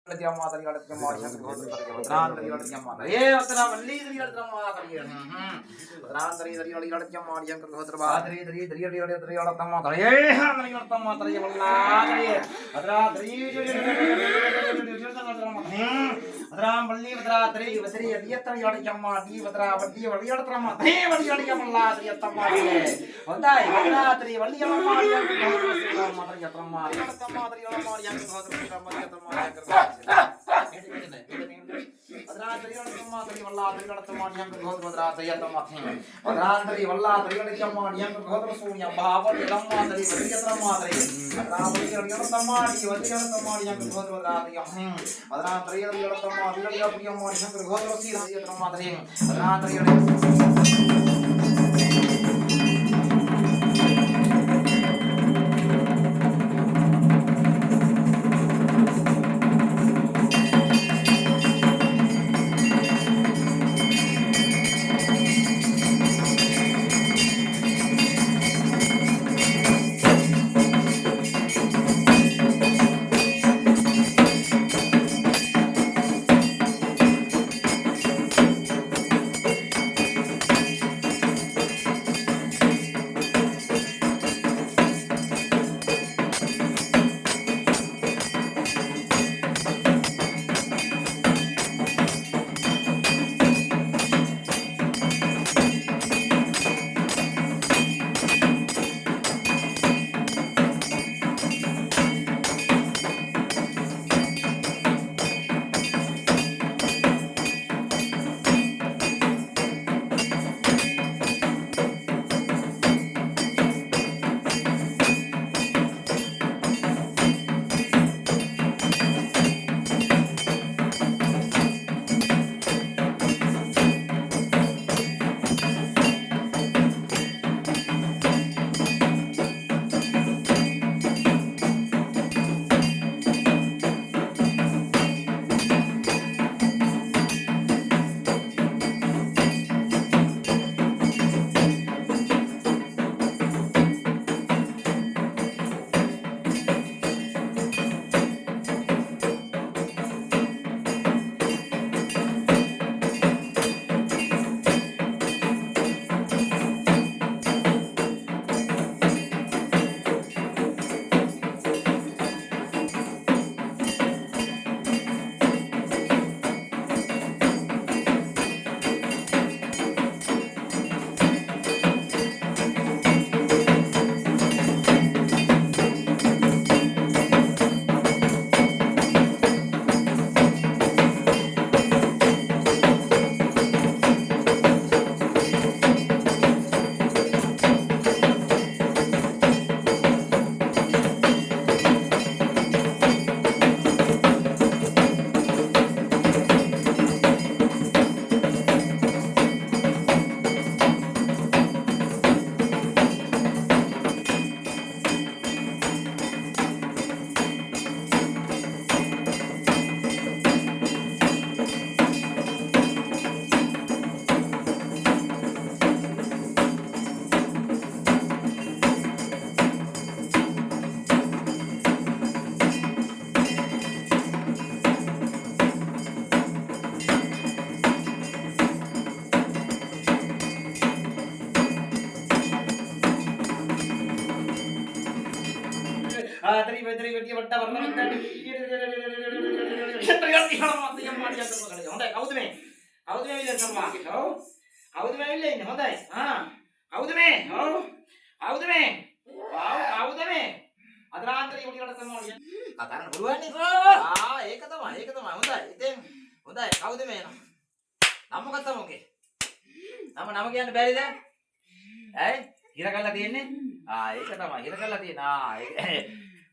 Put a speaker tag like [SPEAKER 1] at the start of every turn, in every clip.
[SPEAKER 1] माता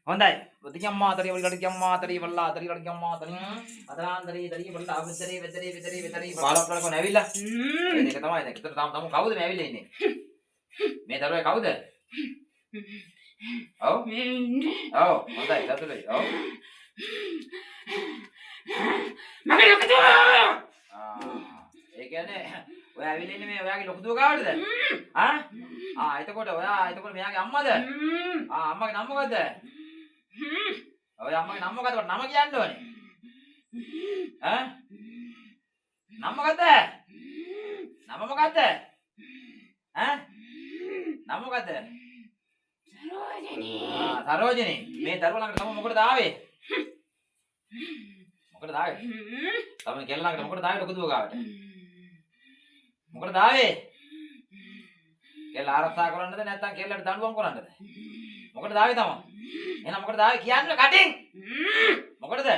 [SPEAKER 1] Hondai, bertiga materi, bertiga materi, bela, bertiga materi, adalah dari bela, beteri, balap kalau kau nabil lah. Ini kata mana? Kita tamu kau tu nabil ini. Mereka tahu kau tu. Oh, oh, hondai, satu lagi. Oh, makan lu ketua. Ini ni, wah nabil ini me, wah kita ketua kau tu. Itu kau tu, itu kau me amma tu. Amma nama kau tu. Oh, amma nama kau tu, nama kian tu ni. ඈ නම මොකද්ද? නම මොකද්ද? ඈ නම මොකද්ද? සරෝජිනී. මේ දරුවා ළඟට තම මොකටද ආවේ? මොකටද ආවේ? තම කෙල්ල ළඟට මොකටද ආවේ ලොකු දුව ගාවට? මොකටද ආවේ? කෙල්ල ආරක්ෂා කරන්නද නැත්නම් කෙල්ලට දඬුවම් කරන්නද? මොකටද ආවේ තම? එහෙනම් මොකටද ආවේ කියන්න කටින්? මොකටද?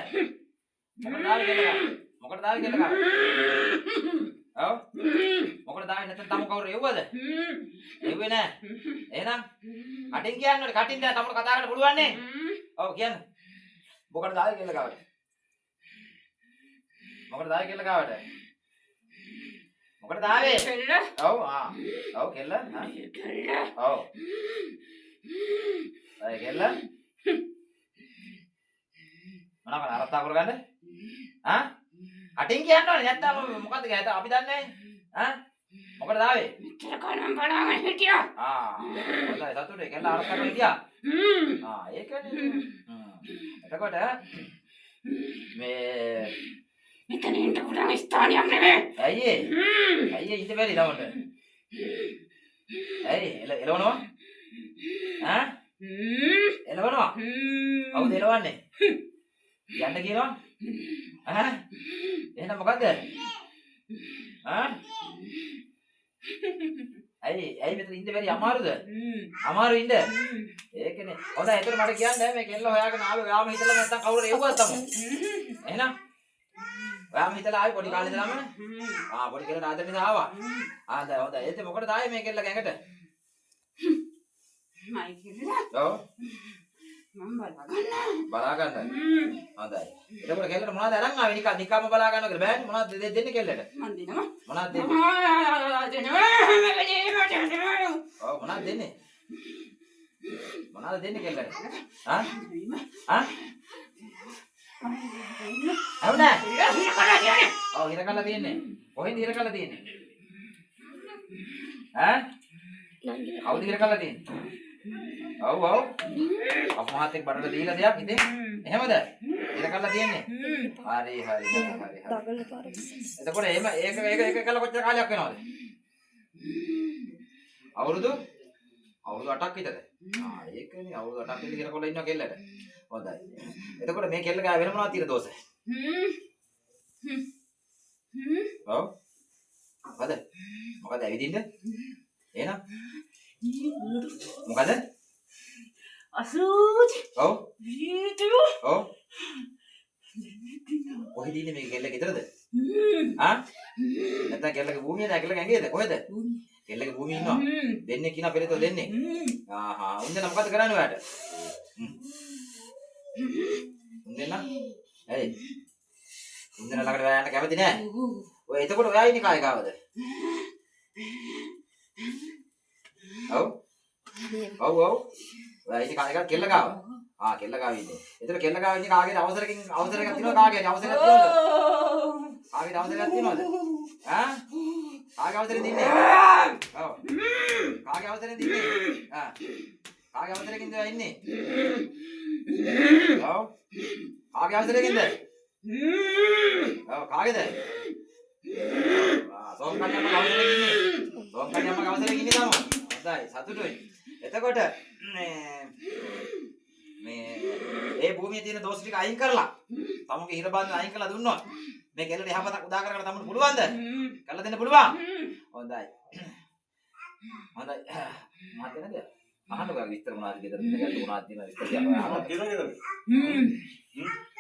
[SPEAKER 1] මොකටද ආවේ කෙල්ල ගාවට? මොකටද ආවේ කෙල්ල ගාවට? ඔව්. මොකටද ආවේ නැත්නම් තම කවුරු එව්වද? එව්වේ නෑ. එහෙනම් කටින් කියන්න ඕනේ. කටින් දැන් තමට කතා කරන්න පුළුවන් නේ? ඔව් කියන්න. මොකටද ආවේ කෙල්ල ගාවට? මොකටද ආවේ කෙල්ල ගාවට? මොකටද ආවේ? කෙල්ල. ඔව් ඔව් කෙල්ල. ඔව්. අය කෙල්ල. මොනවාද අරත්තා කරගන්නේ? කටින් කියන්න ඕනේ. නැත්නම් මොකද්ද ගැත අපි දන්නේ නැහැ. මොකටද ආවේ? මෙච්චර කලම් බලාගෙන හිටියා. හොඳයි සතුටේ කෙල්ල අරත්තා කරලා හිටියා. ඒකනේ. එතකොට මේ මෙතන ඉන්න පුළුවන් ස්ථානයක් නෙමෙයි. ඇයි ඒ? ඇයි ඉඳ බැරි ළමට? ඇයි එලවනවා? එලවනවා? කවුද එලවන්නේ? යන්න කියනවා? එහෙනම් මොකද්ද? ඇයි මෙතන ඉඳ බැරි අමාරුද? අමාරු ඉඳ? ඒකනේ. හොඳයි එතන මට කියන්න මේ කෙල්ල හොයාගෙන ආවේ ඔයාම හිතලා නැත්තම් කවුරු එව්වද තම? එහෙනම් ඔයාම හිතලා ආවේ පොඩි කාලේ ඉඳලාම? පොඩි කෙල්ලට ආදරේ නිසා ආවා. දැන් හොඳයි. ඒත් මොකටද ආවේ මේ කෙල්ල ගැඟට? මයි කෙල්ල? ඔව්. මම බලා ගන්න. හොඳයි. එතකොට කෙල්ලට මොනවද අරන් ආවේ නිකම්ම බලා ගන්නවා කියලා බෑනේ මොනවද දෙන්නේ කෙල්ලට? මන් දෙනවා. මොනවද දෙන්නේ? ඔව් මොනවද දෙන්නේ? මොනවද දෙන්නේ කෙල්ලට? අවුනා. ඔව් හිර කළා තියන්නේ. කොහෙන්ද හිර කළා තියන්නේ? කවුද හිර කළා තියන්නේ? ඔව් අපමහත්ෙක් බඩට දීලා දෙයක් ඉතින් එහෙමද? හිර කළා තියන්නේ? හරි. එතකොට එහෙම ඒක කළා කොච්චර කාලයක් වෙනවද? අවුරුදු 8ක් විතර. ඒකනේ අවුරුදු 8ක් විතර හිර කොල්ල ඉන්නවා කෙල්ලට. හොඳයි. එතකොට මේ කෙල්ල ගා වෙන මොනවද තියෙන දෝෂ? ඔව්. මොකද ඇවිදින්න? එහෙනම් මොකද? අසුචි. ඔව්. වීඩියෝ. ඔව්. කොහෙද ඉන්නේ මේ කෙල්ල ගෙදරද? නැත්නම් කෙල්ලගේ භූමියද? කෙල්ලගේ ඇඟේද? කොහෙද? කෙල්ලගේ භූමියේ ඉන්නවා. දෙන්නේ කිනා පෙරේතෝ දෙන්නේ. උන්දන මොකද කරන්නේ ඔයාට? උන්දන ඇයි? උන්දන ළඟට යන්න කැමති නෑ. ඔය එතකොට ඔයා ඉන්නේ කාය ගාවද? ඔව්. ඔයා ඉන්නේ කාය ගාව කෙල්ල ගාව. කෙල්ල ගාව ඉන්නේ. එතකොට කෙල්ල ගාව ඉන්නේ කාගේද අවසරයක් තියෙනවද කාගේද අවසරයක් තියෙනවද? කාගේද අවසරයක් තියෙනවද? කාගේ අවසරෙන්ද ඉන්නේ? ඔව්. කාගේ අවසරෙන්ද ඉන්නේ? කාගේ අවසරකින්ද ඉන්නේ? ඔව්. කාගේ අවසරකින්ද? ඔව් කාගේද? සෝම්කන්‍යම්ම අවසරකින් ඉන්නේ. සෝම්කන්‍යම්ම අවසරකින් ඉන්නේ තමයි. හොඳයි සතුටුයි. එතකොට මේ ඒ භූමියේ තියෙන දෝෂ ටික අයින් කරලා තමුගේ හිර බඳ අයින් කරලා දුන්නොත් මේ කෙල්ලට යහපතක් උදා කරගන්න තමුට පුළුවන්ද? කරලා දෙන්න පුළුවන්? හොඳයි. මාත් නේද? අහන්නකෝ විස්තර මොනවද ගෙදර තියෙන මොනවද තියෙන විස්තර කියන්න.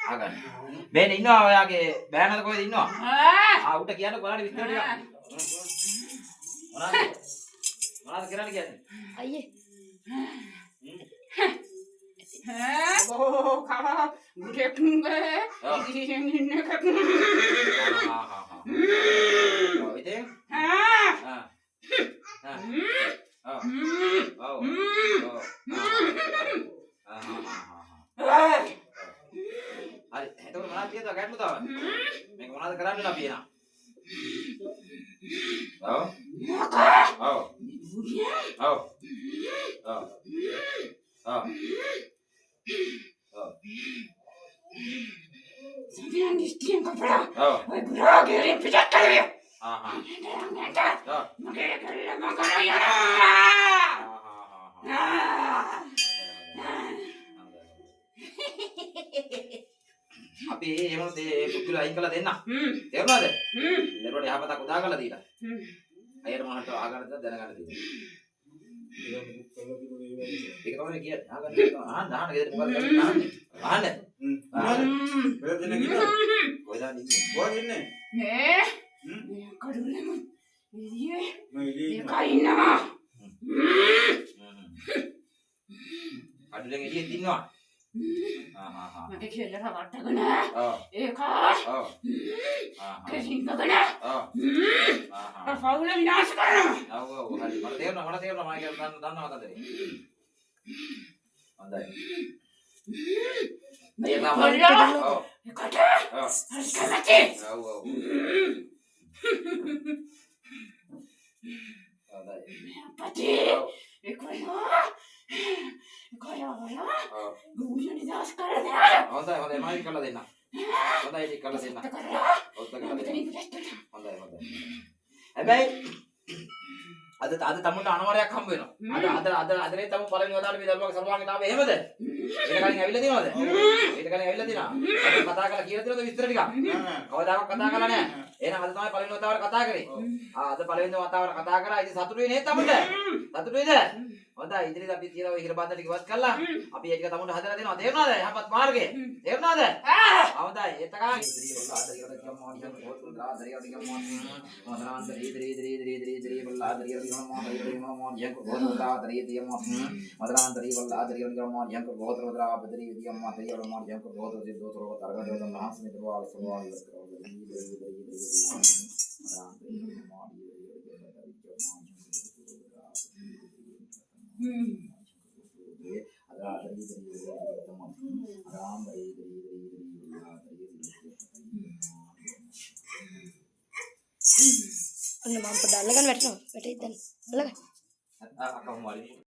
[SPEAKER 1] ආගන්න. මේ ඉන්නවා ඔයාගේ බෑනද කොහෙද ඉන්නවා? උට කියන්න කොහාට විස්තර ටික. මොනවද කරන්න කියන්නේ? අයියේ. කා මුලෙක්ගේ ඉතින් ඉන්නේ කක්. ඉතින් හරි එතකොට මොනවද කියනවා ගැටලු තව මේක මොනවද කරන්න අපි එනවා
[SPEAKER 2] Sampeyan distiyan kapala.
[SPEAKER 1] ඔව්.
[SPEAKER 2] ඔය පුරාගේ පිටත් කරේ.
[SPEAKER 1] ආහා.
[SPEAKER 2] නේද?
[SPEAKER 1] ඔව්.
[SPEAKER 2] මගේ කල්ල මගන යනවා.
[SPEAKER 1] අපි එහෙම ඒ පුදුල අයින් කළා දෙන්න. තේරුණාද? දරුවට යහපතක් උදා කරලා දීලා. අයියට මොනකට ආගන්නද දැනගන්න තියෙනවා. ඒක තමයි කියන්නේ. අහන්න ගෙදර මොකද කරන්නේ අහන්නේ. අහන්න.
[SPEAKER 3] වෙලදෙන කිව්වා.
[SPEAKER 1] කොහෙද ඉන්නේ?
[SPEAKER 3] කොහෙද ඉන්නේ?
[SPEAKER 2] නේ කඩුවෙම එළියේ
[SPEAKER 3] මම එළියේ ඉන්නවා.
[SPEAKER 2] එකයි ඉන්නවා.
[SPEAKER 1] අඩුවෙන් එළියෙත් ඉන්නවා. ආහා.
[SPEAKER 2] මගේ කෙල්ල රවට්ටගෙන
[SPEAKER 1] ඔව්.
[SPEAKER 2] ඒක
[SPEAKER 1] ඔව්. ආහා.
[SPEAKER 2] කෙලින්කගෙන
[SPEAKER 1] ඔව්. ආහා.
[SPEAKER 2] පවුල විනාශ කරනවා.
[SPEAKER 1] ඔව් ඔව් හරි. මට තේරෙනවා මම ඒක දන්නවා කතරේ. හොඳයි.
[SPEAKER 2] මේ
[SPEAKER 1] ඒක
[SPEAKER 2] කොල්ල
[SPEAKER 1] තමයි. ඔව්.
[SPEAKER 2] එකට
[SPEAKER 1] ඔව්.
[SPEAKER 2] හරි කැමති.
[SPEAKER 1] ඔව් ඔව්. හොඳයි.
[SPEAKER 2] අපතේ
[SPEAKER 1] ඔව්. ඔව්.
[SPEAKER 2] ගුණ නිදාස් කරලා
[SPEAKER 1] හොඳයි හොඳයි මම ඒක කරලා දෙන්න. හොඳයි ඒක කරලා දෙන්න.
[SPEAKER 2] කරලා
[SPEAKER 1] ඔත් කරලා දෙන්න.
[SPEAKER 2] මෙතනින් පිටත් වෙනවා.
[SPEAKER 1] හොඳයි හොඳයි. හැබැයි අද තමුන්ට අනවරයක් හම්බ වෙනවා. අදනේ තම පළවෙනි වතාවට මේ දරුවාගේ සර්වාංගයට ආවේ එහෙමද? ඊට කලින් ඇවිල්ලා තියෙනවද? ඊට කලින් ඇවිල්ලා තියෙනවා. කතා කරලා කියලා තියෙනවද විස්තර ටික? කවදාවත් කතා කරලා නැහැ. එහෙනම් අද තමයි පළවෙනි වතාවට කතා කරේ. අද පළවෙනි වතාවට කතා කරා. ඉතින් සතුටුයි නේද තමුන්ට? සතුටුයිද? හොඳයි ඉදිරියට අපි කියලා ඔය හිර බන්ධන ටික ඉවත් කළා. අපි ඒ ටික තමුන්ට හදලා දෙනවා. තේරුණාද? යහපත් මාර්ගේ. තේරුණාද? හොඳයි එතකන් ඉදිරිය වල ආදරියට කියමු මොනියන් පොත් ආදරියට කියමු මොනවාන්ත ඉදිරිය වල ආදරියට කියමු මොනියන් පොත් ආදරියට කියමු මදනාන්ත ඉදිරිය වල ආදරියට කියමු මොනියන් පොත් වදලා බදරිය කියමු ආදරියට වල මොනියන් පොත් දෝතර තරග දෙන්න මහස් මිත්‍රවාල සමවාල
[SPEAKER 4] ඔන්න මම පොඩ්ඩක් අල්ලගන්න වැටෙනවා. වැටෙයිද දැන්? අල්ලගන්න.
[SPEAKER 1] අක්කම මාරි